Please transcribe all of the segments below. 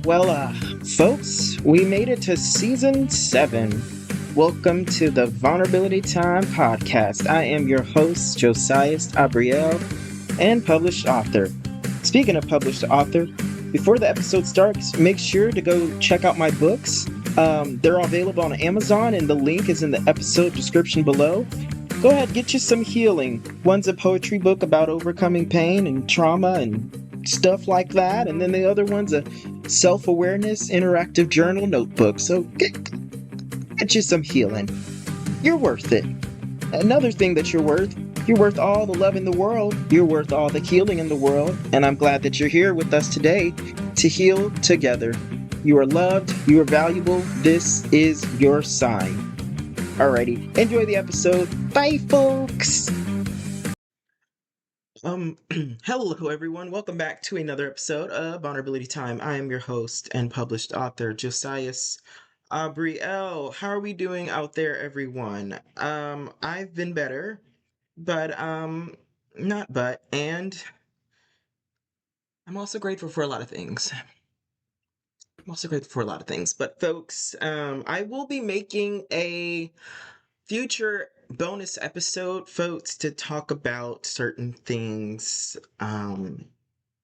Well, folks, we made it to season 7. Welcome to the Vulnerability Time podcast. I am your host, Josias Abriel, and published author. Speaking of published author, before the episode starts, make sure to go check out my books. They're available on Amazon, and the link is in the episode description below. Go ahead, get you some healing. One's a poetry book about overcoming pain and trauma and stuff like that, and then the other one's a self-awareness interactive journal notebook. So get you some healing. You're worth it. Another thing that you're worth all the love in the world. You're worth all the healing in the world, and I'm glad that you're here with us today to heal together. You are loved, you are valuable. This is your sign. Alrighty, enjoy the episode. Bye, folks. Hello everyone. Welcome back to another episode of Vulnerability Time. I am your host and published author, Josias Abriel. How are we doing out there, everyone? I've been better, but not but, and I'm also grateful for a lot of things. But folks, I will be making a future bonus episode, folks, to talk about certain things.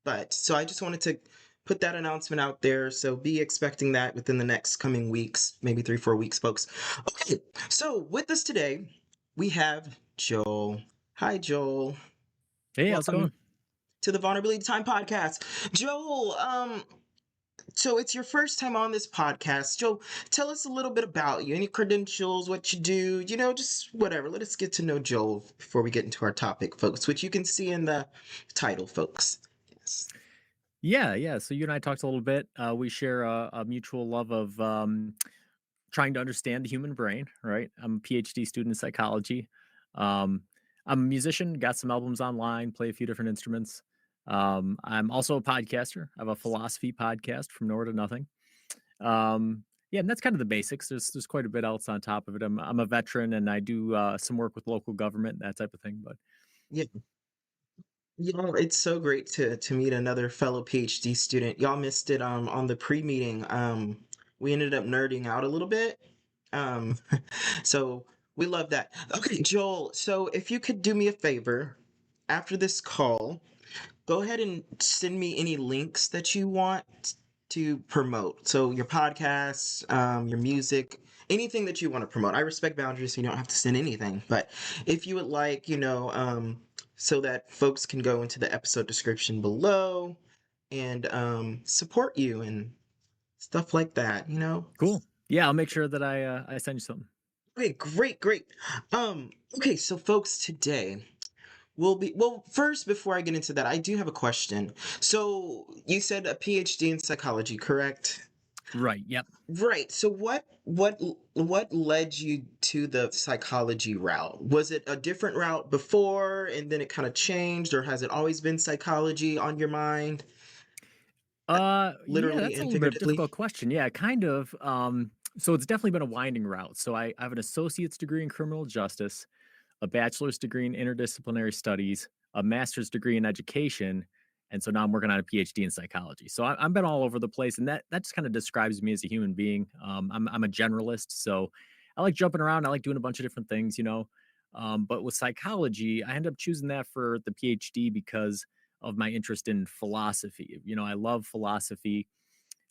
But so I just wanted to put that announcement out there. So be expecting that within the next coming weeks, maybe 3-4 weeks, folks. Okay, so with us today, we have Joel. Hi, Joel. Hey, how's it going? Welcome to the Vulnerability Time podcast. Joel, so it's your first time on this podcast. Joel, tell us a little bit about you, any credentials, what you do, just whatever. Let us get to know Joel before we get into our topic, folks, which you can see in the title, folks. Yes. Yeah. So you and I talked a little bit. We share a mutual love of trying to understand the human brain, right? I'm a PhD student in psychology. Um, I'm a musician, got some albums online, play a few different instruments. I'm also a podcaster. I have a philosophy podcast from Nowhere to Nothing. Yeah, and that's kind of the basics. There's quite a bit else on top of it. I'm a veteran and I do some work with local government, that type of thing. But Yeah. It's so great to meet another fellow PhD student. Y'all missed it on the pre-meeting. We ended up nerding out a little bit. Um so we love that. Okay, Joel, so if you could do me a favor after this call, go ahead and send me any links that you want to promote. So your podcasts, your music, anything that you want to promote. I respect boundaries, so you don't have to send anything. But if you would like, so that folks can go into the episode description below and support you and stuff like that. cool. Yeah, I'll make sure that I send you something. Okay, great. Okay, so folks, today well, first, before I get into that, I do have a question. So you said a PhD in psychology, correct? Right. Yep. Right. So what led you to the psychology route? Was it a different route before and then it kind of changed, or has it always been psychology on your mind, Yeah, literally that's a and little bit of a figuratively? difficult question. Yeah, kind of. So it's definitely been a winding route. So I have an associate's degree in criminal justice, a bachelor's degree in interdisciplinary studies, a master's degree in education, and so now I'm working on a PhD in psychology. So I've been all over the place, and that just kind of describes me as a human being. I'm a generalist, so I like jumping around. I like doing a bunch of different things. But with psychology, I ended up choosing that for the PhD because of my interest in philosophy. I love philosophy.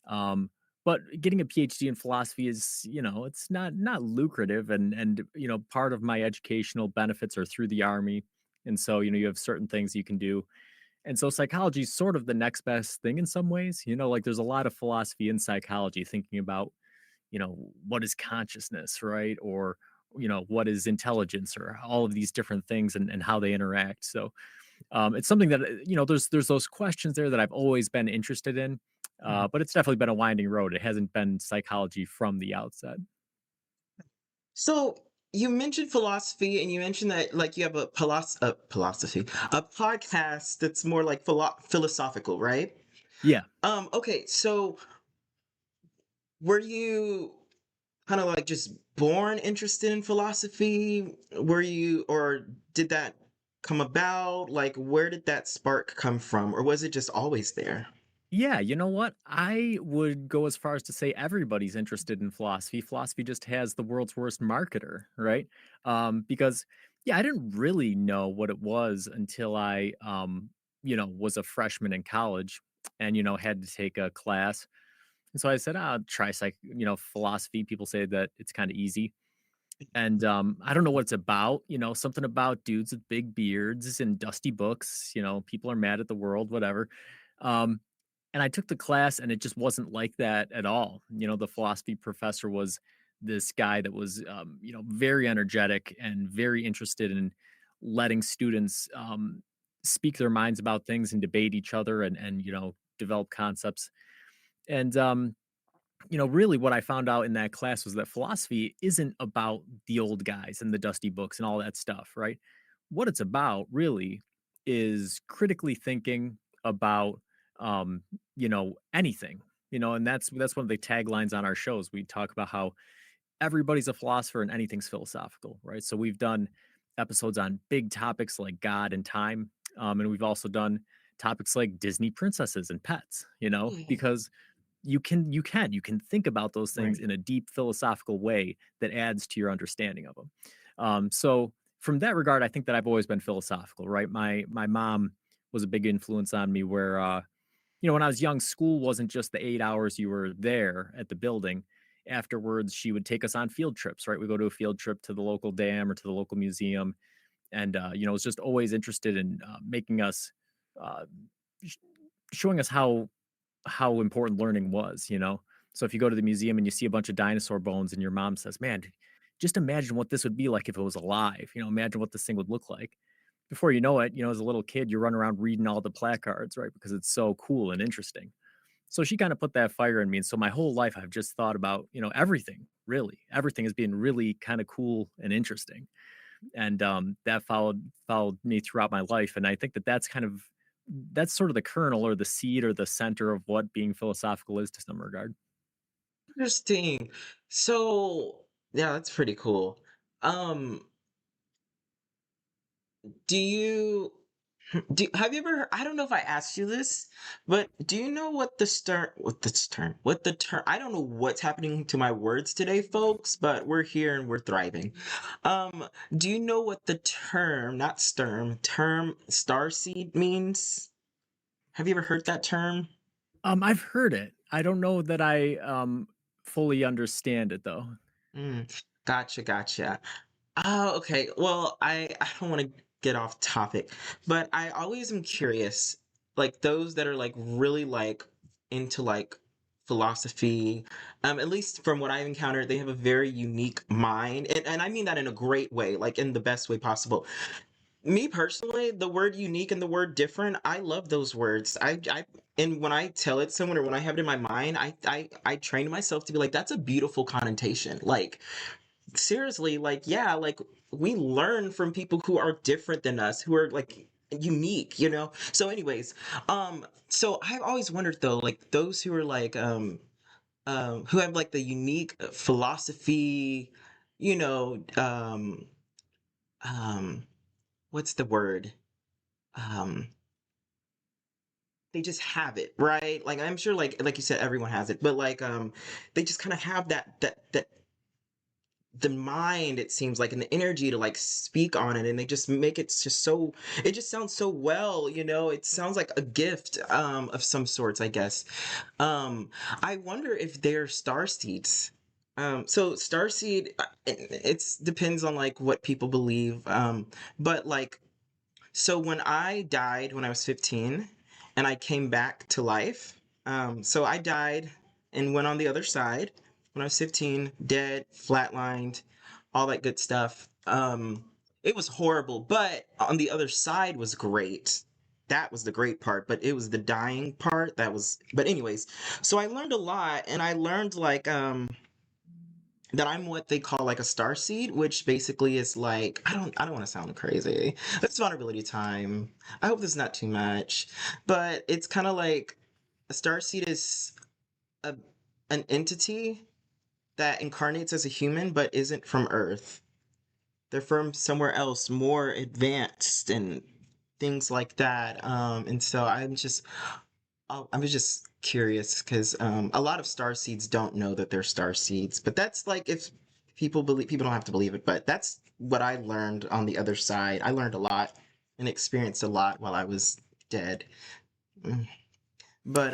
Um, but getting a PhD in philosophy is, it's not lucrative, and part of my educational benefits are through the army, and so you have certain things you can do, and so psychology is sort of the next best thing in some ways. Like there's a lot of philosophy in psychology thinking about what is consciousness, right? Or what is intelligence, or all of these different things, and how they interact. So it's something that there's those questions there that I've always been interested in, Mhm. but it's definitely been a winding road. It hasn't been psychology from the outset. So you mentioned philosophy, and you mentioned that like you have philosophy, a podcast that's more like philosophical, right? Yeah. Okay, so were you kind of like just born interested in philosophy? Were you, or did that come about? Like, where did that spark come from, or was it just always there? Yeah, you know what? I would go as far as to say everybody's interested in philosophy. Philosophy just has the world's worst marketer, right? Because yeah, I didn't really know what it was until I was a freshman in college and had to take a class. And so I said, I'll try philosophy. People say that it's kind of easy. And I don't know what it's about, something about dudes with big beards and dusty books, people are mad at the world, whatever. Um, and I took the class and it just wasn't like that at all. The philosophy professor was this guy that was, very energetic and very interested in letting students speak their minds about things and debate each other and develop concepts. And really what I found out in that class was that philosophy isn't about the old guys and the dusty books and all that stuff, right? What it's about really is critically thinking about anything. And that's one of the taglines on our shows. We talk about how everybody's a philosopher and anything's philosophical, right? So we've done episodes on big topics like God and time. And we've also done topics like Disney princesses and pets, Mm. because you can think about those things Right. in a deep philosophical way that adds to your understanding of them. So from that regard, I think that I've always been philosophical, right? My mom was a big influence on me where when I was young, school wasn't just the 8 hours you were there at the building. Afterwards, she would take us on field trips, right? We go to a field trip to the local dam or to the local museum, and was just always interested in making us, uh, sh- showing us how important learning was. So if you go to the museum and you see a bunch of dinosaur bones and your mom says, "Man, just imagine what this would be like if it was alive. Imagine what this thing would look like." Before you know it, as a little kid, you run around reading all the placards, right? Because it's so cool and interesting. So she kind of put that fire in me. And so my whole life I've just thought about, everything, really. Everything as being really kind of cool and interesting. And that followed me throughout my life. And I think that that's sort of the kernel or the seed or the center of what being philosophical is to some regard. Interesting. So, yeah, that's pretty cool. Um, do you have you ever I don't know if I asked you this, but do you know what the term I don't know what's happening to my words today, folks, but we're here and we're thriving. Um, do you know what the term, not term starseed means? Have you ever heard that term? I've heard it. I don't know that I fully understand it though. Mm, gotcha, gotcha. Oh, okay. Well, I don't want to get off topic, but I always am curious, like those that are like really like into like philosophy, at least from what I've encountered, they have a very unique mind. And I mean that in a great way, like in the best way possible. Me personally, the word unique and the word different, I love those words. And when I tell it to someone or when I have it in my mind, I train myself to be like, that's a beautiful connotation. Like seriously, like yeah, like we learn from people who are different than us, who are like unique, you know. So anyways, so I've always wondered though, like those who are like who have like the unique philosophy, you know, um what's the word, um they just have it, right? Like I'm sure like you said everyone has it, but like they just kind of have that the mind, it seems like, and the energy to like speak on it, and they just make it just so, it just sounds so well, you know. It sounds like a gift of some sorts, I guess. I wonder if they're star seeds. So starseed, it's depends on like what people believe, but like, so when I died when I was 15 and I came back to life, so I died and went on the other side when I was 15, dead, flatlined, all that good stuff. It was horrible, but on the other side was great. That was the great part, but it was the dying part that was, but anyways, so I learned a lot, and I learned like that I'm what they call like a star seed, which basically is like, I don't want to sound crazy. It's vulnerability time. I hope this is not too much, but it's kind of like a star seed is a an entity that incarnates as a human but isn't from Earth. They're from somewhere else, more advanced and things like that. And so I'm just Oh, I was just curious because a lot of star seeds don't know that they're star seeds, but that's like if people don't have to believe it, but that's what I learned on the other side. I learned a lot and experienced a lot while I was dead. Mm. But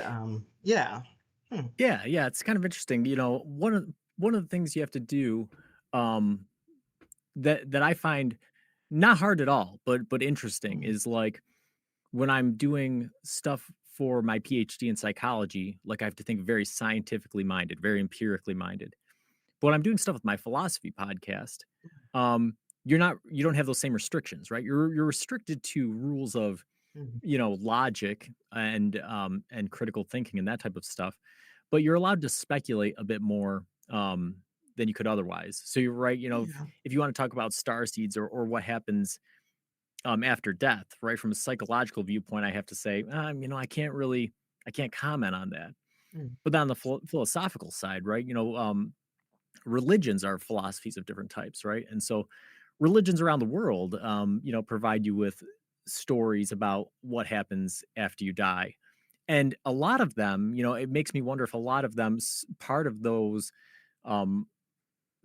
yeah. Hmm. Yeah, yeah, it's kind of interesting. One of the things you have to do, um, that I find not hard at all, but interesting Hmm. is like when I'm doing stuff for my PhD in psychology, like I have to think very scientifically minded, very empirically minded. But when I'm doing stuff with my philosophy podcast, um, you don't have those same restrictions, right? You're restricted to rules of Hmm. logic and critical thinking and that type of stuff, but you're allowed to speculate a bit more than you could otherwise. So you're right, Yeah. if you want to talk about star seeds or what happens after death, right? From a psychological viewpoint, I have to say, I can't comment on that. Mm. But then on the philosophical side, right? Religions are philosophies of different types, right? And so religions around the world, provide you with stories about what happens after you die. And a lot of them, it makes me wonder if a lot of them, part of those um,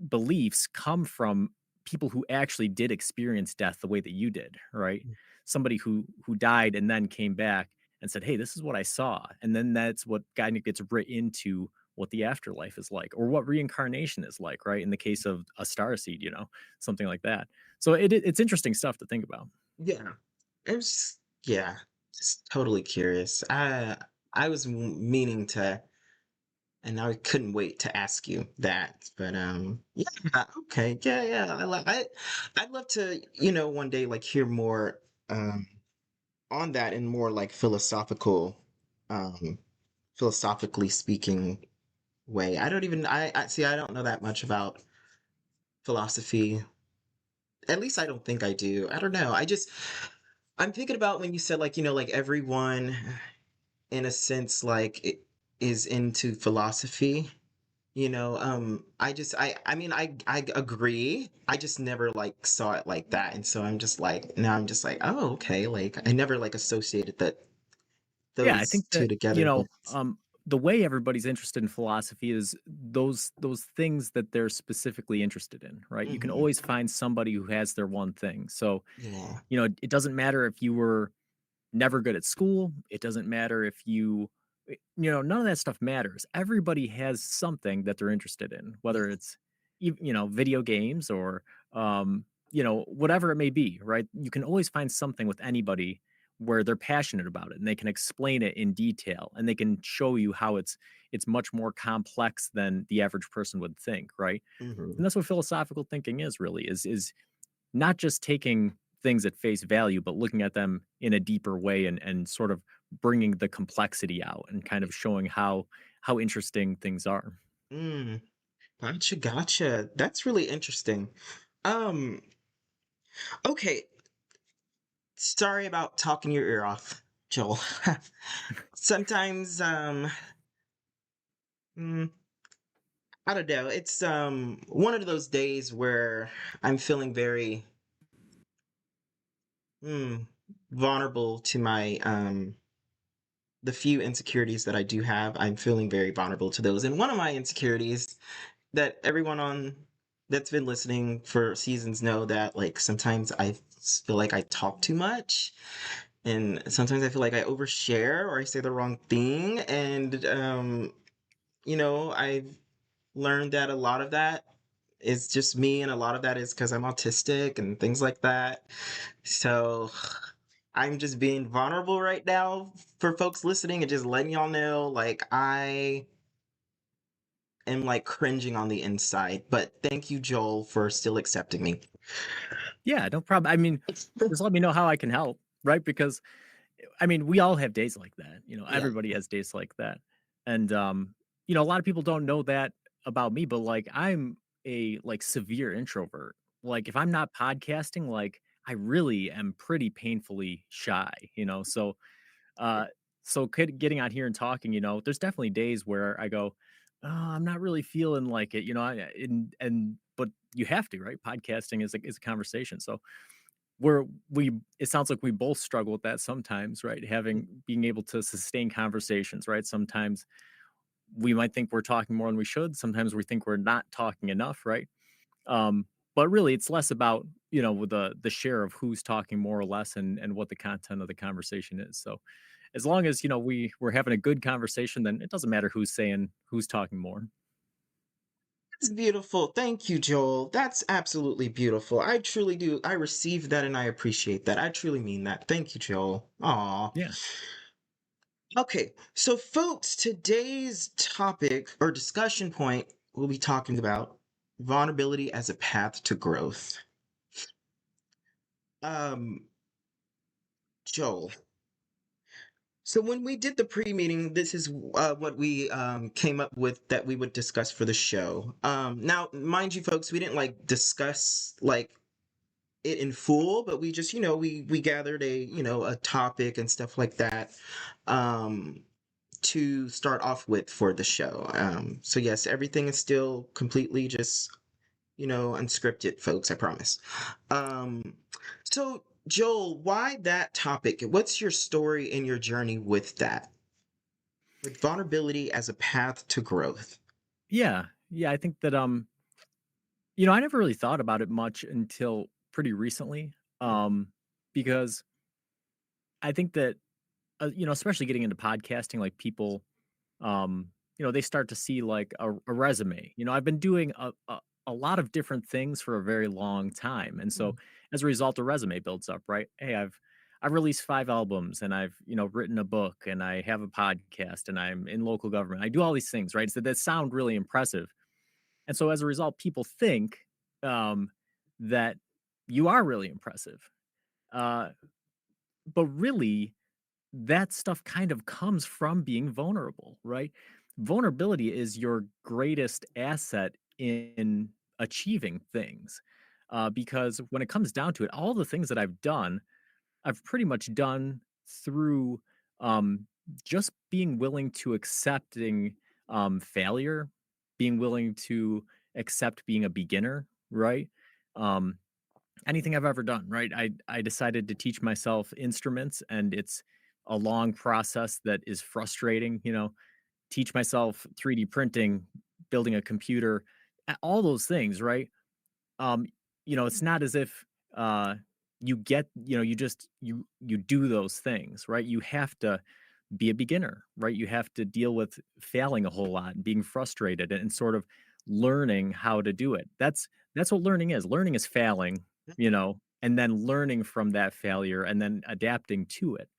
beliefs come from people who actually did experience death the way that you did, right? Somebody who died and then came back and said, "Hey, this is what I saw," and then that's what kind of gets written into what the afterlife is like, or what reincarnation is like, right? In the case of a star seed, something like that. So it's interesting stuff to think about. Yeah. It was yeah, just totally curious. I was meaning to, and I couldn't wait to ask you that. But yeah, okay, yeah, yeah. I'd love to, one day like hear more um on that in more like um philosophically speaking way. I see. I don't know that much about philosophy. At least I don't think I do. I don't know. I'm thinking about when you said like, like everyone in a sense is into philosophy. I mean I agree. I just never like saw it like that. And so I'm just like, oh, okay. Like I never like associated Yeah, I those think two that, together, but the way everybody's interested in philosophy is those things that they're specifically interested in, right? You can mhm, always find somebody who has their one thing. So, yeah. it doesn't matter if you were never good at school. It doesn't matter if none of that stuff matters. Everybody has something that they're interested in, whether Yeah. it's, video games or, whatever it may be, right? You can always find something with anybody where they're passionate about it and they can explain it in detail and they can show you how it's much more complex than the average person would think, right? Hmm. And that's what philosophical thinking is really is not just taking things at face value, but looking at them in a deeper way and sort of bringing the complexity out and kind of showing how interesting things are. Mm, gotcha, gotcha. That's really interesting. Um, okay. Sorry about talking your ear off, Joel. Sometimes, mm, I don't know. It's one of those days where I'm feeling very mm, vulnerable to my the few insecurities that I do have. I'm feeling very vulnerable to those. And one of my insecurities that everyone on that's been listening for seasons know that like sometimes I feel like I talk too much, and sometimes I feel like I overshare or I say the wrong thing. And I've learned that a lot of that is just me, and a lot of that is because I'm autistic and things like that. So I'm just being vulnerable right now for folks listening and just letting y'all know like I am like cringing on the inside. But thank you, Joel, for still accepting me. Yeah, no problem. I mean, just let me know how I can help, right? Because I mean, we all have days like that. Yeah. Everybody has days like that. And a lot of people don't know that about me, but like I'm a like severe introvert. Like if I'm not podcasting, like I really am pretty painfully shy. Uh, so getting out here and talking, there's definitely days where I go, oh, I'm not really feeling like it, but you have to, right? Podcasting is a conversation. So we're we it sounds like we both struggle with that sometimes, right? Being able to sustain conversations, right? Sometimes we might think we're talking more than we should. Sometimes we think we're not talking enough, right? Um, but really, it's less about the share of who's talking more or less, and what the content of the conversation is. So, as long as we're having a good conversation, then it doesn't matter who's talking more. That's beautiful. Thank you, Joel. That's absolutely beautiful. I truly do. I received that and I appreciate that. I truly mean that. Thank you, Joel. Aw. Yeah, Okay, so folks, today's topic or discussion point we'll be talking about vulnerability as a path to growth. Um, Joel. So when we did the pre-meeting, this is what we came up with that we would discuss for the show. Now, mind you, folks, we didn't like discuss like it in full, but we just, we gathered a topic and stuff like that um, to start off with for the show. So yes, everything is still completely just unscripted, folks. I promise. Um, so Joel, why that topic? What's your story and your journey with that? With vulnerability as a path to growth. yeah. I think that I never really thought about it much until pretty recently, Mm, because I think that especially getting into podcasting, like people they start to see like a resume. I've been doing a lot of different things for a very long time. And so mm, as a result, the resume builds up, right? Hey, I've released 5 albums and I've, written a book and I have a podcast and I'm in local government. I do all these things, right? So that sound really impressive. And so as a result, people think um, that you are really impressive. Uh, but really, that stuff kind of comes from being vulnerable, right? Vulnerability is your greatest asset in achieving things. Because when it comes down to it, all the things that I've done, I've pretty much done through um, just being willing to accepting failure, being willing to accept being a beginner, right? Um, Anything I've ever done, right? I decided to teach myself instruments, and it's a long process that is frustrating, teach myself 3D printing, building a computer, all those things, right? Um, it's not as if you get, you just you do those things, right? You have to be a beginner, right? You have to deal with failing a whole lot and being frustrated and sort of learning how to do it. That's what learning is. Learning is failing, and then learning from that failure and then adapting to it.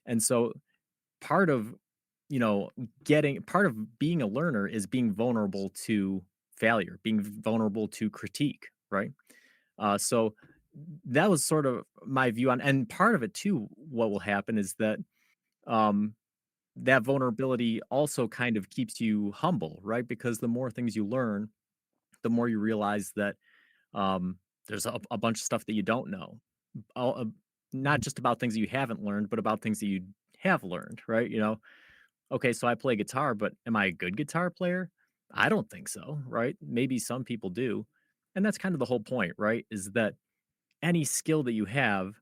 And so part of, you know, getting part of being a learner is being vulnerable to failure, being vulnerable to critique, right? So that was sort of my view on, and part of it too, what will happen is that um that vulnerability also kind of keeps you humble, right? Because the more things you learn, the more you realize that um, there's a bunch of stuff that you don't know. All, not just about things that you haven't learned, but about things that you have learned, right? Okay, so I play guitar, but am I a good guitar player? I don't think so, right? Maybe some people do. And that's kind of the whole point, right? Is that any skill that you have,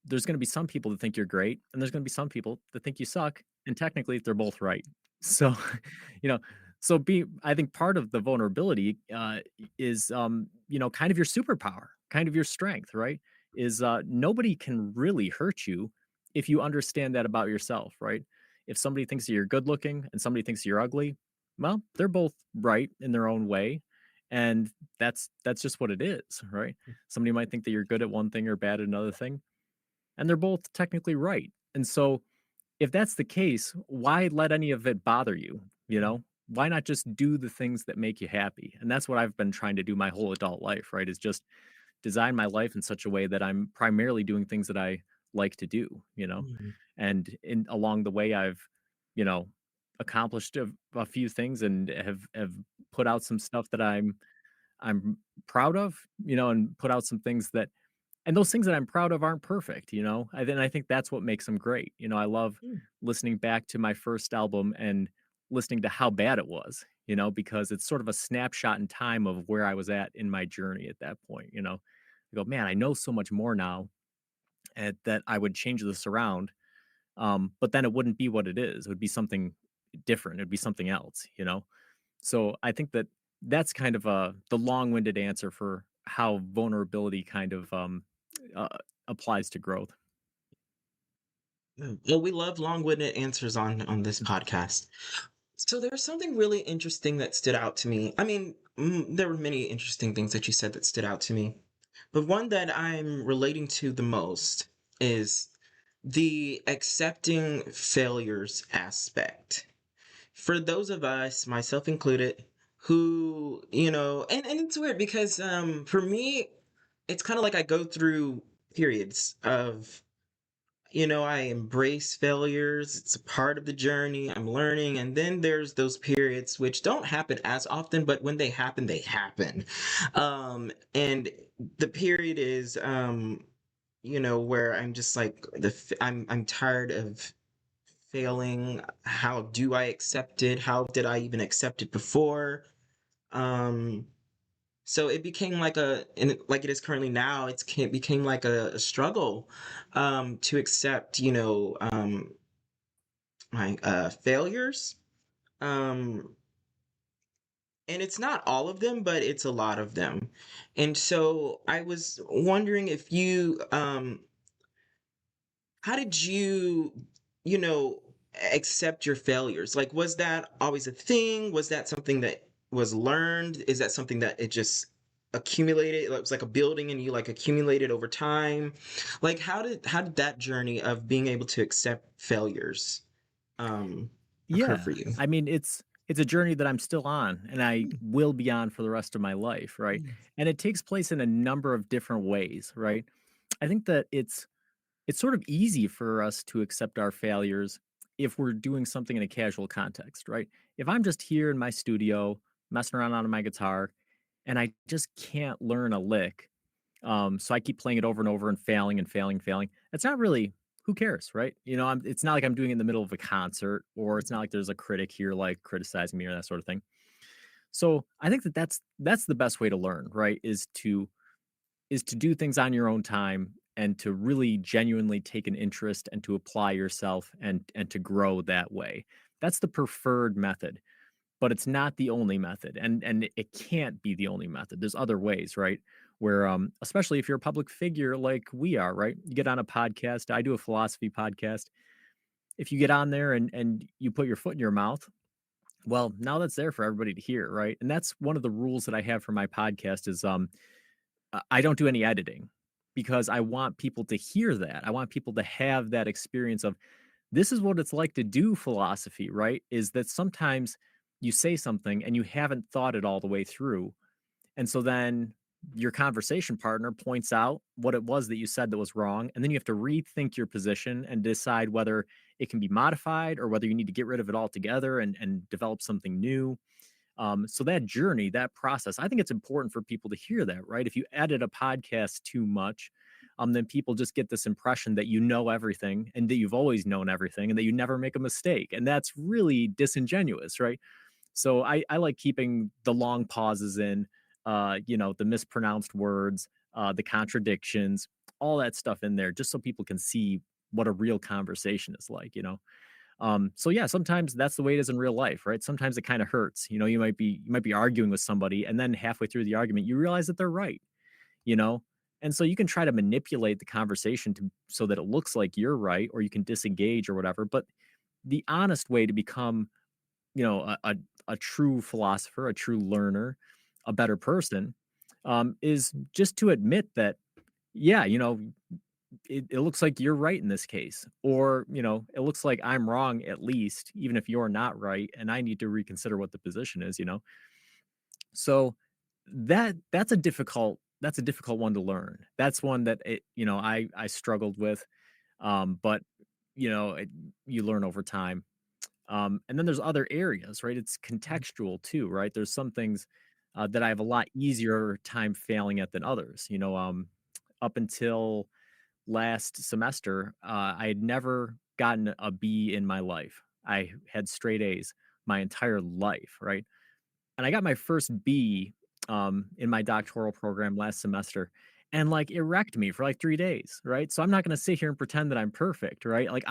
there's going to be some people that think you're great, and there's going to be some people that think you suck. And technically, they're both right. So, you know, I think part of the vulnerability is, kind of your superpower, kind of your strength, right? Is nobody can really hurt you if you understand that about yourself, right? If somebody thinks that you're good looking and somebody thinks you're ugly, well, they're both right in their own way. And that's just what it is, right? Somebody might think that you're good at one thing or bad at another thing, and they're both technically right. And so if that's the case, why let any of it bother you? You mm, know, why not just do the things that make you happy? And that's what I've been trying to do my whole adult life, right? Is just design my life in such a way that I'm primarily doing things that I like to do, mm, and in along the way I've, you know, accomplished a few things and have put out some stuff that I'm proud of, and put out some things that, and those things that I'm proud of aren't perfect, I think that's what makes them great. I love mm, listening back to my first album and listening to how bad it was, because it's sort of a snapshot in time of where I was at in my journey at that point. I go, man, I know so much more now and that I would change this around. But then it wouldn't be what it is. It would be something different. It'd be something else, you know? So I think that that's kind of the long-winded answer for how vulnerability kind of uh, applies to growth. Well, we love long-winded answers on this podcast. So there's something really interesting that stood out to me. I mean, there were many interesting things that you said that stood out to me, but one that I'm relating to the most is the accepting failures aspect. For those of us, myself included, who, and it's weird because for me, it's kind of like I go through periods of, I embrace failures. It's a part of the journey. I'm learning. And then there's those periods which don't happen as often, but when they happen, they happen. And the period is, where I'm just like I'm tired of failing. How do I accept it? How did I even accept it before? Um, so it became like like it is currently now, it became like a struggle to accept, my failures. Um, and it's not all of them, but it's a lot of them. And so I was wondering if how did you, you know, accept your failures? Like, was that always a thing? Was that something that was learned? Is that something that it just accumulated? It was like a building and you like accumulated over time? Like, how did that journey of being able to accept failures um occur Yeah. for you? I mean, it's a journey that I'm still on and I will be on for the rest of my life, right? And it takes place in a number of different ways, right? I think that it's sort of easy for us to accept our failures if we're doing something in a casual context, right? If I'm just here in my studio messing around on my guitar and I just can't learn a lick, so I keep playing it over and over and failing and failing, failing. It's not really who cares, right? It's not like I'm doing it in the middle of a concert, or it's not like there's a critic here like criticizing me or that sort of thing. So I think that that's the best way to learn, right? Is to do things on your own time and to really genuinely take an interest and to apply yourself and to grow that way. That's the preferred method, but it's not the only method, and it can't be the only method. There's other ways, right? Where especially if you're a public figure like we are, right? You get on a podcast. I do a philosophy podcast. If you get on there and you put your foot in your mouth, well, now that's there for everybody to hear, right? And that's one of the rules that I have for my podcast is I don't do any editing because I want people to hear that. I want people to have that experience of this is what it's like to do philosophy, right? Is that sometimes you say something and you haven't thought it all the way through. And so then your conversation partner points out what it was that you said that was wrong. And then you have to rethink your position and decide whether it can be modified or whether you need to get rid of it altogether and develop something new. So that journey, that process, I think it's important for people to hear that, right? If you edit a podcast too much, then people just get this impression that you know everything and that you've always known everything and that you never make a mistake. And that's really disingenuous, right? So I like keeping the long pauses in, the mispronounced words, the contradictions, all that stuff in there, just so people can see what a real conversation is like. So yeah, sometimes that's the way it is in real life, right? Sometimes it kind of hurts. You might be arguing with somebody, and then halfway through the argument, you realize that they're right, you know? And so you can try to manipulate the conversation to so that it looks like you're right, or you can disengage or whatever. But the honest way to become, a true philosopher, a true learner, a better person, is just to admit that, yeah, it looks like you're right in this case, or it looks like I'm wrong at least, even if you're not right, and I need to reconsider what the position is. So that's a difficult one to learn. That's one that I struggled with, but you learn over time. And then there's other areas, right? It's contextual too, right? There's some things that I have a lot easier time failing at than others. Up until last semester, I had never gotten a B in my life. I had straight A's my entire life, right? And I got my first B in my doctoral program last semester. and like it wrecked me for like 3 days, right? So I'm not going to sit here and pretend that I'm perfect, right? Like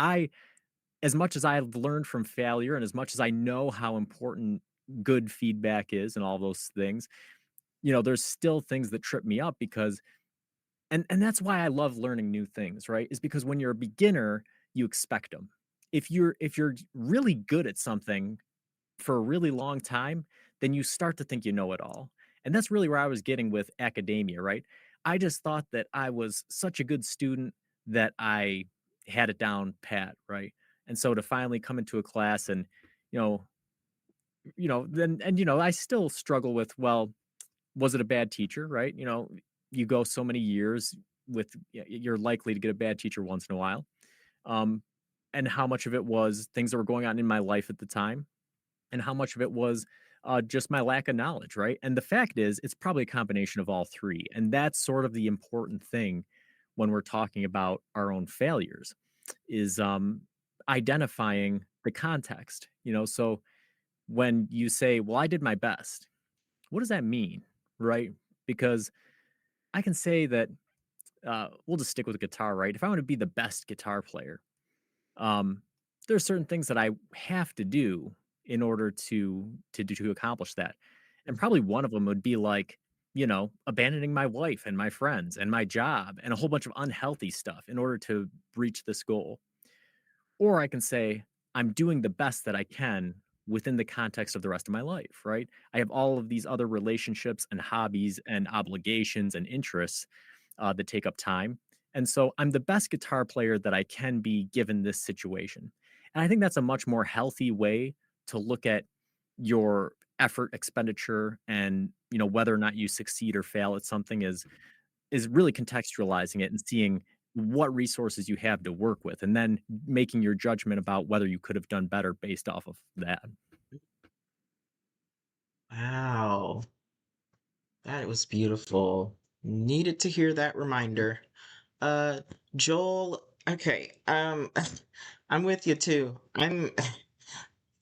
as much as I've learned from failure and as much as I know how important good feedback is and all those things, there's still things that trip me up because and that's why I love learning new things, right? Is because when you're a beginner, you expect them. If you're really good at something for a really long time, then you start to think you know it all. And that's really where I was getting with academia, right? I just thought that I was such a good student that I had it down pat, right? And so to finally come into a class and, you know, then and I still struggle with, well, was it a bad teacher, right? You go so many years with you're likely to get a bad teacher once in a while. Um and how much of it was things that were going on in my life at the time and how much of it was just my lack of knowledge, right? And the fact is, it's probably a combination of all three. And that's sort of the important thing when we're talking about our own failures is identifying the context. So when you say, well, I did my best, what does that mean, right? Because I can say that we'll just stick with the guitar, right? If I want to be the best guitar player, um, there are certain things that I have to do in order to accomplish that. And probably one of them would be like, abandoning my wife and my friends and my job and a whole bunch of unhealthy stuff in order to reach this goal. Or I can say, I'm doing the best that I can within the context of the rest of my life, right? I have all of these other relationships and hobbies and obligations and interests that take up time. And so I'm the best guitar player that I can be given this situation. And I think that's a much more healthy way to look at your effort expenditure and whether or not you succeed or fail at something is really contextualizing it and seeing what resources you have to work with and then making your judgment about whether you could have done better based off of that. Wow, that was beautiful. Needed to hear that reminder. Uh, Joel, okay, I'm with you too. I'm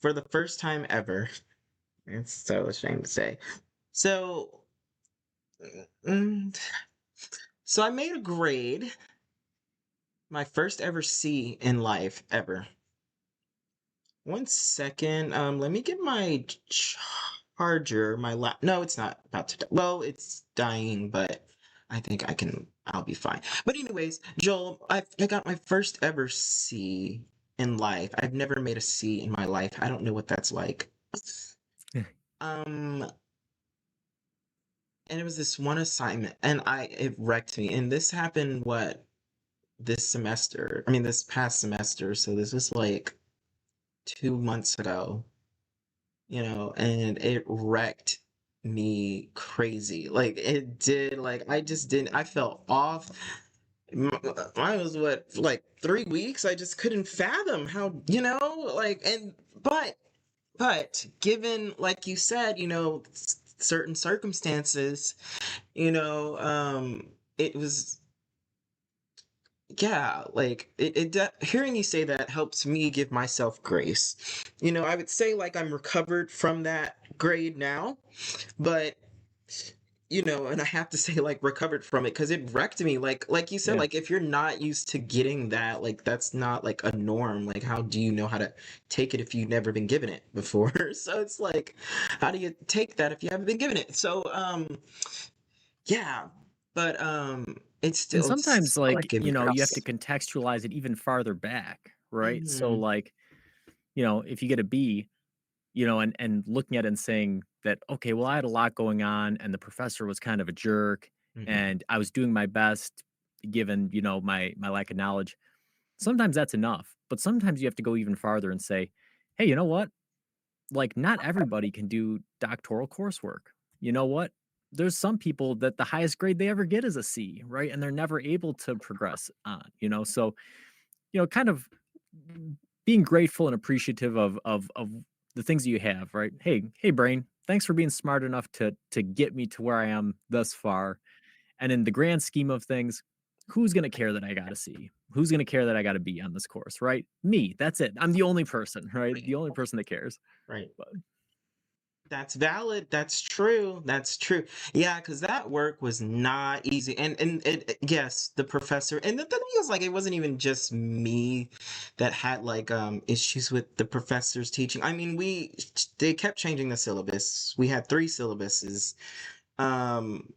for the first time ever. It's so ashamed to say. So, mm, so I made a grade, my first ever C in life ever. One second. Let me get my charger. No, it's not about to die. Well, it's dying, but I think I'll be fine. But anyways, Joel, I got my first ever C in life. I've never made a C in my life. I don't know what that's like. Um, and it was this one assignment, and it wrecked me. And this happened this semester? I mean, this past semester. So this was like 2 months ago. And it wrecked me crazy. Like it did, like I just didn't, I felt off. Mine was what, like 3 weeks? I just couldn't fathom how, like, but given, like you said, certain circumstances, you know, it was yeah, like hearing you say that helps me give myself grace. I would say like I'm recovered from that grade now, but and I have to say like recovered from it because it wrecked me. Like you said, Yeah. like if you're not used to getting that, like that's not like a norm. Like how do you know how to take it if you've never been given it before? So it's like, how do you take that if you haven't been given it? So yeah, but it's And still sometimes, like, give me you have to grace. contextualize it even farther back, right? So, Mhm. like, if you get a B, and looking at it and saying that, okay, well, I had a lot going on and the professor was kind of a jerk Mhm. and I was doing my best given, my lack of knowledge. Sometimes that's enough. But sometimes you have to go even farther and say, hey, you know what? Like, not everybody can do doctoral coursework. You know what? There's some people that the highest grade they ever get is a C, right? And they're never able to progress on. So, kind of being grateful and appreciative of the things you have, right? Hey, brain, thanks for being smart enough to get me to where I am thus far. And in the grand scheme of things, who's gonna care that I got a C? Who's gonna care that I got a B on this course, right? Me. That's it. I'm the only person, right? Right. The only person that cares. Right. But That's valid. That's true. That's true. Yeah, because that work was not easy. Yes, the professor. And the thing is, like, it wasn't even just me that had like issues with the professor's teaching. I mean, they kept changing the syllabus. We had three syllabuses. Um,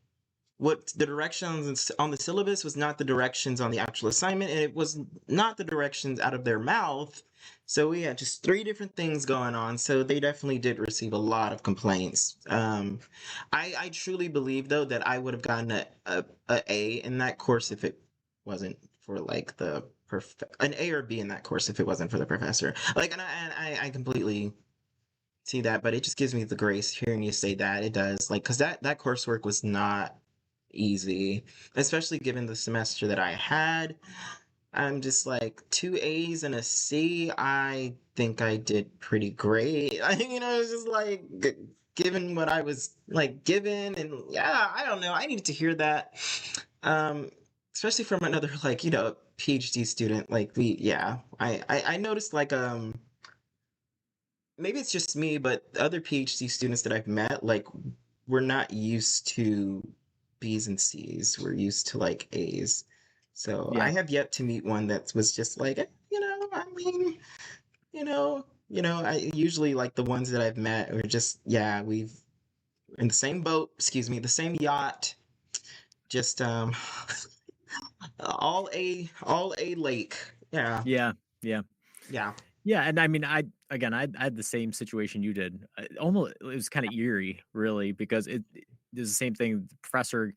what the directions on the syllabus was not the directions on the actual assignment, and it was not the directions out of their mouth. So we had just three different things going on. So they definitely did receive a lot of complaints. I truly believe though that I would have gotten a in that course if it wasn't for like the perfect an A or B in that course if it wasn't for the professor. Like, I completely see that, but it just gives me the grace hearing you say that. It does, like, because that coursework was not easy, especially given the semester that I had. I'm just like two A's and a C. I think I did pretty great. It's just like given what I was like given, and yeah, I don't know. I needed to hear that, um, especially from another like PhD student. Like yeah, I noticed like maybe it's just me, but other PhD students that I've met, like, we're not used to B's and C's. We're used to like A's. So I Yeah. have yet to meet one that was just like, I mean, I usually like the ones that I've met are just, yeah, we've in the same boat, excuse me, the same yacht, just all A lake. Yeah, Yeah. Yeah. yeah. Yeah, and I mean, I had the same situation you did. Almost, it was kind of eerie, really, because it was the same thing. The professor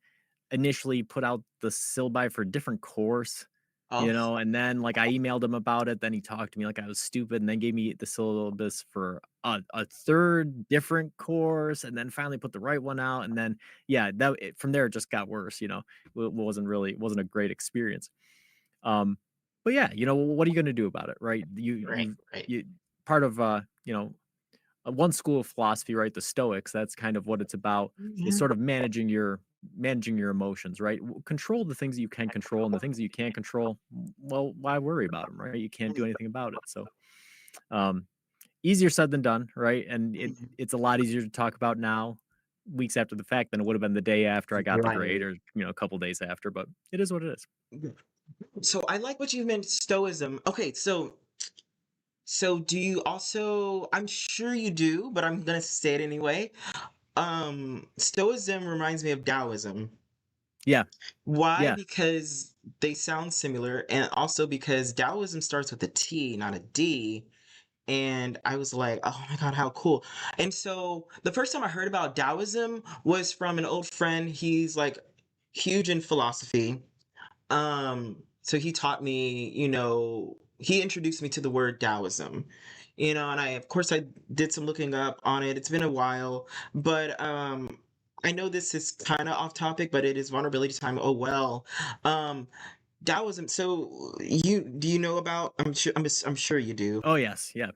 initially put out the syllabi for a different course, Oh, and then like I emailed him about it. Then he talked to me like I was stupid, and then gave me the syllabus for a third different course, and then finally put the right one out. And then yeah, from there it just got worse. Wasn't a great experience. Um, but yeah, what are you going to do about it, right? right, right. You part of one school of philosophy, right? The Stoics. That's kind of what it's about. Is Mhm. sort of managing your emotions, right? Control the things that you can control, and the things that you can't control. Well, why worry about them, right? You can't do anything about it. So, um, easier said than done, right? And it's a lot easier to talk about now, weeks after the fact, than it would have been the day after I got the grade, Right. or a couple days after. But it is what it is. So I like what you meant Stoicism. Okay, so do you also, I'm sure you do, but I'm gonna say it anyway. Stoicism reminds me of Taoism. Yeah, Why? yeah. Because they sound similar, and also because Taoism starts with a T, not a D. And I was like, oh my God, how cool. And so the first time I heard about Taoism was from an old friend. He's like huge in philosophy. So he taught me, he introduced me to the word Taoism, and of course I did some looking up on it. It's been a while, but I know this is kind of off topic, but it is vulnerability time. Oh well. Um, Taoism. So do you know about? I'm sure you do. Oh yes, yeah.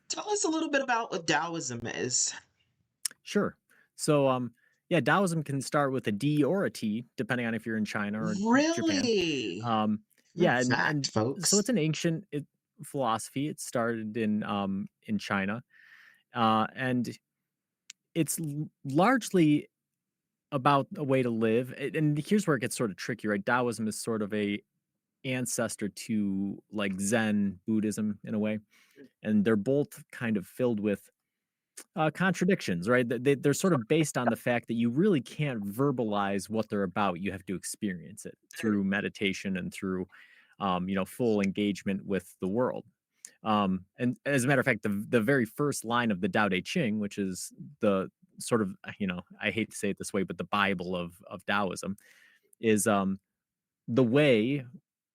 Tell us a little bit about what Taoism is. Sure. So, yeah, Taoism can start with a D or a T, depending on if you're in China or Japan. Really? Um, Fun yeah, fact, and so folks. it's an ancient philosophy. It started in China, and it's largely about a way to live. And here's where it gets sort of tricky, right? Taoism is sort of a ancestor to like Zen Buddhism in a way, and they're both kind of filled with contradictions, right? They're sort of based on the fact that you really can't verbalize what they're about. You have to experience it through meditation and through, full engagement with the world. And as a matter of fact, the very first line of the Tao Te Ching, which is the sort of, I hate to say it this way, but the Bible of Taoism, is the way,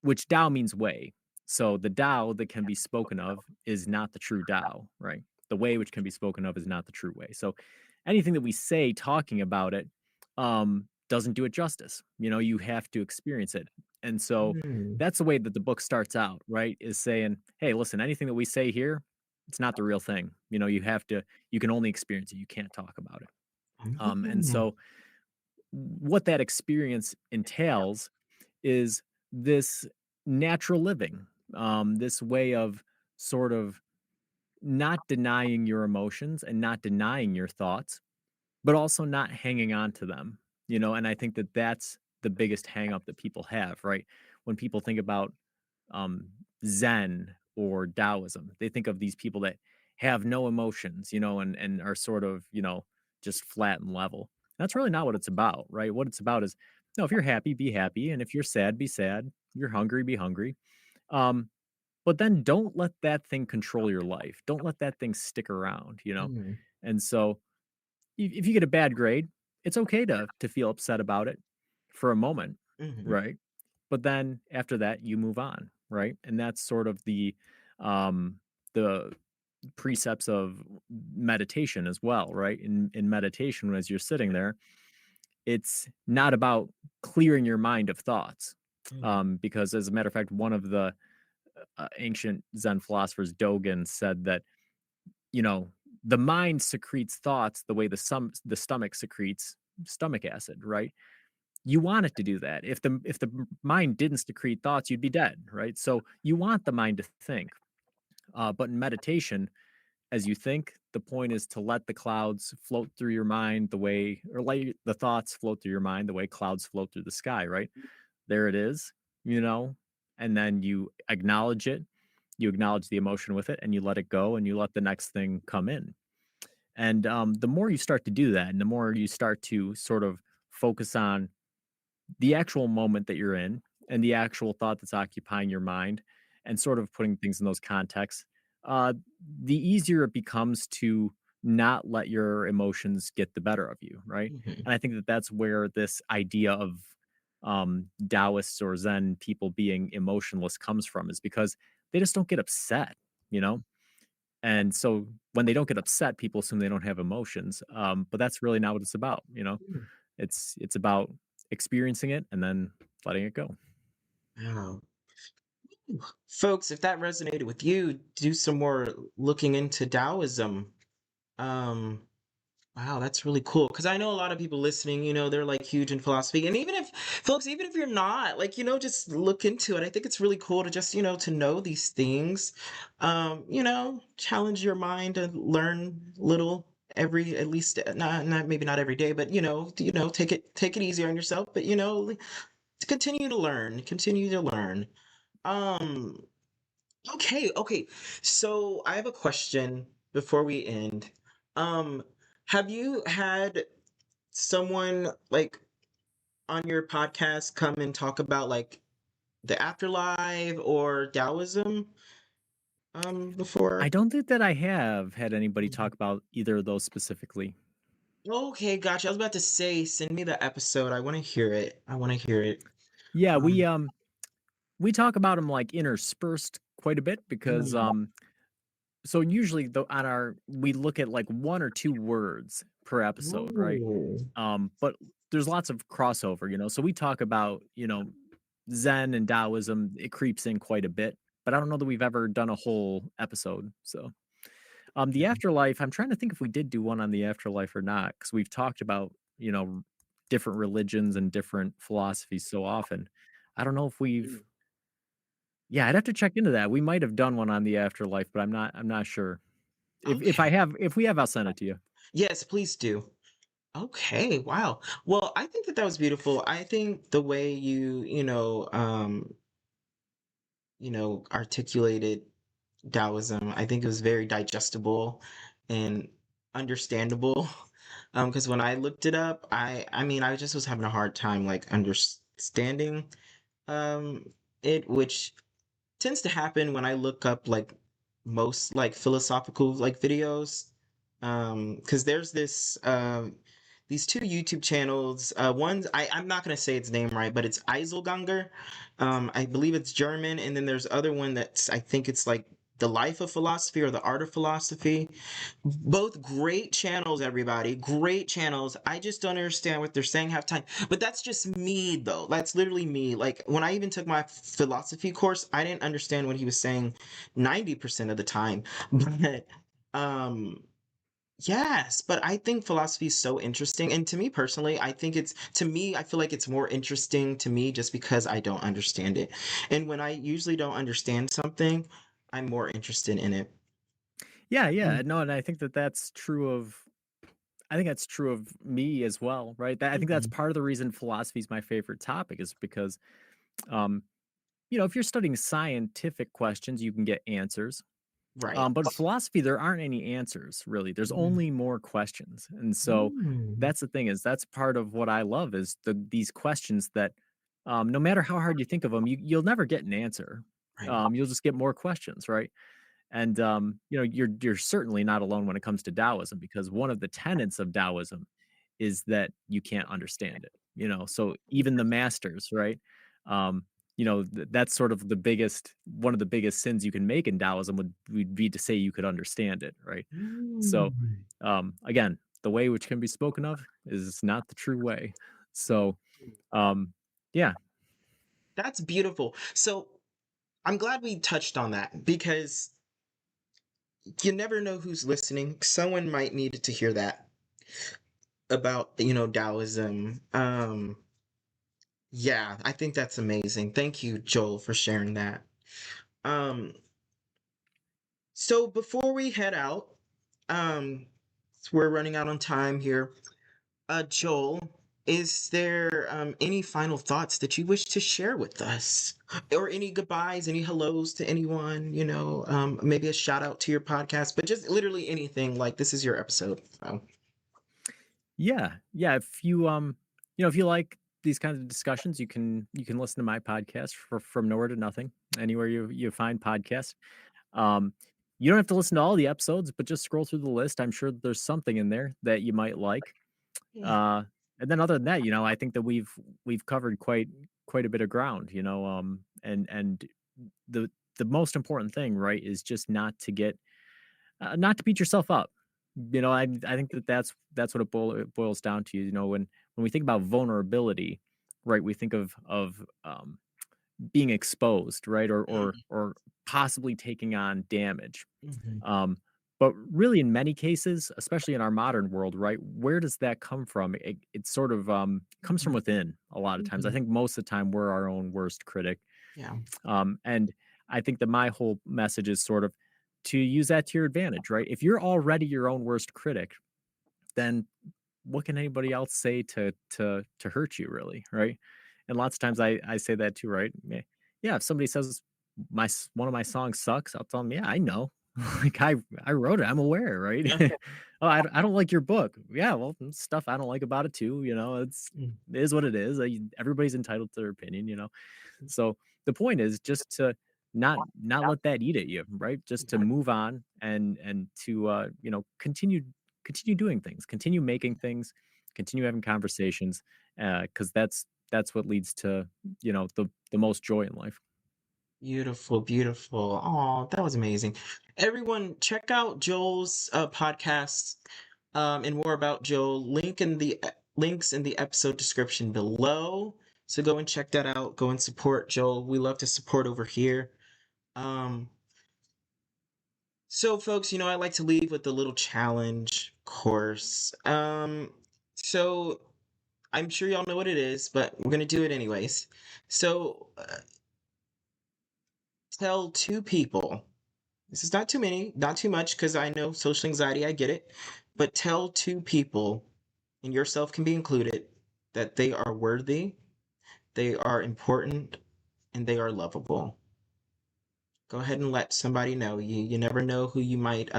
which Tao means way. So the Tao that can be spoken of is not the true Tao, right? The way which can be spoken of is not the true way. So anything that we say talking about it doesn't do it justice. You have to experience it. And so Mm. that's the way that the book starts out, right? Is saying, hey, listen, anything that we say here, it's not the real thing. You can only experience it. You can't talk about it. And Mm. so what that experience entails is this natural living, this way of sort of not denying your emotions and not denying your thoughts, but also not hanging on to them, and I think that that's the biggest hang up that people have, right? When people think about um, Zen or Taoism, they think of these people that have no emotions, and are sort of, just flat and level. That's really not what it's about, right? What it's about is, no, if you're happy, be happy, and if you're sad, be sad. You're hungry, be hungry. Um, but then don't let that thing control your life. Don't let that thing stick around. Mm, And so if you get a bad grade, it's okay to feel upset about it for a moment, mhm, right? But then after that, you move on, right? And that's sort of um the precepts of meditation as well, right? In meditation, as you're sitting there, it's not about clearing your mind of thoughts. mhm, Because as a matter of fact, one of the ancient Zen philosophers, Dogen, said that you know, the mind secretes thoughts the way the stomach secretes stomach acid, right? You want it to do that. If the mind didn't secrete thoughts, you'd be dead, right? So you want the mind to think. But in meditation, as you think, the point is to let the clouds float through your mind the way, or let the thoughts float through your mind the way clouds float through the sky, right? There it is, you know, and then you acknowledge it, you acknowledge the emotion with it, and you let it go, and you let the next thing come in. And the more you start to do that, and the more you start to sort of focus on the actual moment that you're in and the actual thought that's occupying your mind and sort of putting things in those contexts, uh, the easier it becomes to not let your emotions get the better of you, right? mhm, And I think that that's where this idea of Taoists or Zen people being emotionless comes from, is because they just don't get upset, you know? And so when they don't get upset, people assume they don't have emotions. But that's really not what it's about. mm. It's about experiencing it and then letting it go. Wow. Folks, if that resonated with you, do some more looking into Taoism. Um, Wow, that's really cool. Because I know a lot of people listening, they're like huge in philosophy. And even if, folks, even if you're not, like, just look into it. I think it's really cool to just, to know these things. Challenge your mind and learn little at least not maybe not every day, but take it easy on yourself, but to continue to learn. Um, okay. So I have a question before we end. Um, have you had someone like on your podcast come and talk about like the afterlife or Taoism I before? don't think that I have had anybody Mhm. talk about either of those specifically. Okay, gotcha. I was about to say, send me the episode. I want to hear it. I want to hear it. Yeah, Um, we talk about them like interspersed quite a bit because mm, so usually on our we look at like one or two words per episode, right? ooh, But there's lots of crossover. So we talk about, Zen and Taoism, it creeps in quite a bit, but I don't know that we've ever done a whole episode. So, the mm, afterlife, I'm trying to think if we did do one on the afterlife or not, because we've talked about, different religions and different philosophies so often. I don't know if mm. yeah, I'd have to check into that. We might have done one on the afterlife, but I'm not sure. Okay. If we have, I'll send it to you. Yes, please do. Okay, wow. Well, I think that was beautiful. I think the way articulated Taoism, I think it was very digestible and understandable. Because when I looked it up, I mean, I just was having a hard time like understanding um it, which tends to happen when I look up like most like philosophical like videos. Because there's these two YouTube channels. One's I'm not gonna say its name right, but it's Eiselganger. I believe it's German, and then there's other one that's I think it's like the life of philosophy or the art of philosophy. Both great channels, everybody. Great channels. I just don't understand what they're saying half time. But that's just me, though. That's literally me. Like, when I even took my philosophy course, I didn't understand what he was saying 90% of the time. But, um, yes, but I think philosophy is so interesting. And to me personally, to me, I feel like it's more interesting to me just because I don't understand it. And when I usually don't understand something, I'm more interested in it. Yeah, Mm, yeah. No, and I think that that's true of I think that's true of me as well, right? I think that's mhm. part of the reason philosophy is my favorite topic is because, um, if you're studying scientific questions, you can get answers. Right. But philosophy, there aren't any answers really. There's Mhm. only more questions, and so Mm. that's the thing is that's part of what I love is these questions that, no matter how hard you think of them, you'll never get an answer. Right. You'll just get more questions, right? And you're certainly not alone when it comes to Taoism because one of the tenets of Taoism is that you can't understand it. So even the masters, right? Um, that's sort of the biggest one of the biggest sins you can make in Taoism would be to say you could understand it, right? So Mm. again, the way which can be spoken of is not the true way. So um, yeah, That's beautiful. So I'm glad we touched on that because you never know who's listening. Someone might need to hear that about, Taoism. Yeah, I think that's amazing. Thank you, Joel, for sharing that. Um, so before we head out, um, we're running out on time here. Joel, is there any final thoughts that you wish to share with us? Or any goodbyes, any hellos to anyone, maybe a shout out to your podcast, but just literally anything like this is your episode. So, yeah, yeah. If you like these kinds of discussions, you can listen to my podcast from nowhere to nothing anywhere you find podcasts. Um, you don't have to listen to all the episodes, but just scroll through the list. I'm sure there's something in there that you might like. yeah. Uh, and then other than that, I think that we've covered quite a bit of ground. And the most important thing, right, is just not to beat yourself up. I think that that's what it boils down to. When we think about vulnerability, right, we think of being exposed, right, or possibly taking on damage. Mhm, Um, but really, in many cases, especially in our modern world, right, where does that come from? It sort of comes from mhm, within. A lot of times, I mhm. think most of the time we're our own worst critic. Yeah. And I think that my whole message is sort of to use that to your advantage, right? If you're already your own worst critic, then what can anybody else say to hurt you, really, right? And lots of times I say that too, right? Yeah, if somebody says one of my songs sucks, I'll tell them, yeah, I know, like I wrote it, I'm aware, right? Oh, I don't like your book. Yeah, well, stuff I don't like about it too. Mm, It is what it is. Everybody's entitled to their opinion, so the point is just to not let that eat at you, right? Just to move on and to continue doing things, continue making things, continue having conversations, because that's what leads to the most joy in life. Beautiful, beautiful. Oh, that was amazing. Everyone, check out Joel's podcast and more about Joel. Links in the episode description below. So go and check that out. Go and support Joel. We love to support over here. Um, so folks, I like to leave with a little challenge course. So I'm sure y'all know what it is, but we're gonna do it anyways. So tell two people. This is not too many, not too much, because I know social anxiety, I get it. But tell two people, and yourself can be included, that they are worthy, they are important, and they are lovable. Go ahead and let somebody know. You never know who you might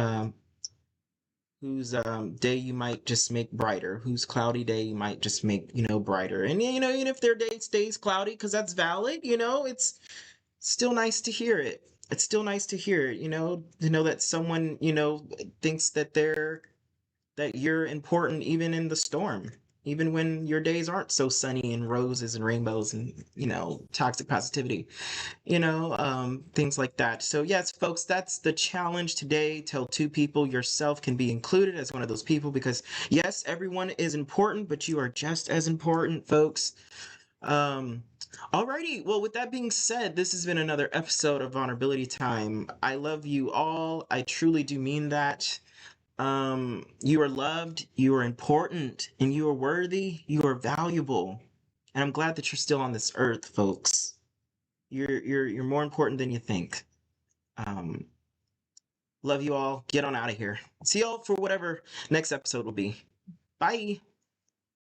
whose day you might just make brighter, whose cloudy day you might just make, brighter. And even if their day stays cloudy, because that's valid, it's still nice to hear it. It's still nice to hear it, to know that someone, thinks that you're important even in the storm, even when your days aren't so sunny and roses and rainbows and, toxic positivity, things like that. So, yes, folks, that's the challenge today. Tell two people. Yourself can be included as one of those people because, yes, everyone is important, but you are just as important, folks. Um, Alrighty, well, with that being said, this has been another episode of Vulnerability Time. I love you all. I truly do mean that. You are loved, you are important, and you are worthy, you are valuable. And I'm glad that you're still on this earth, folks. You're more important than you think. Um, Love you all. Get on out of here. See y'all for whatever next episode will be. Bye.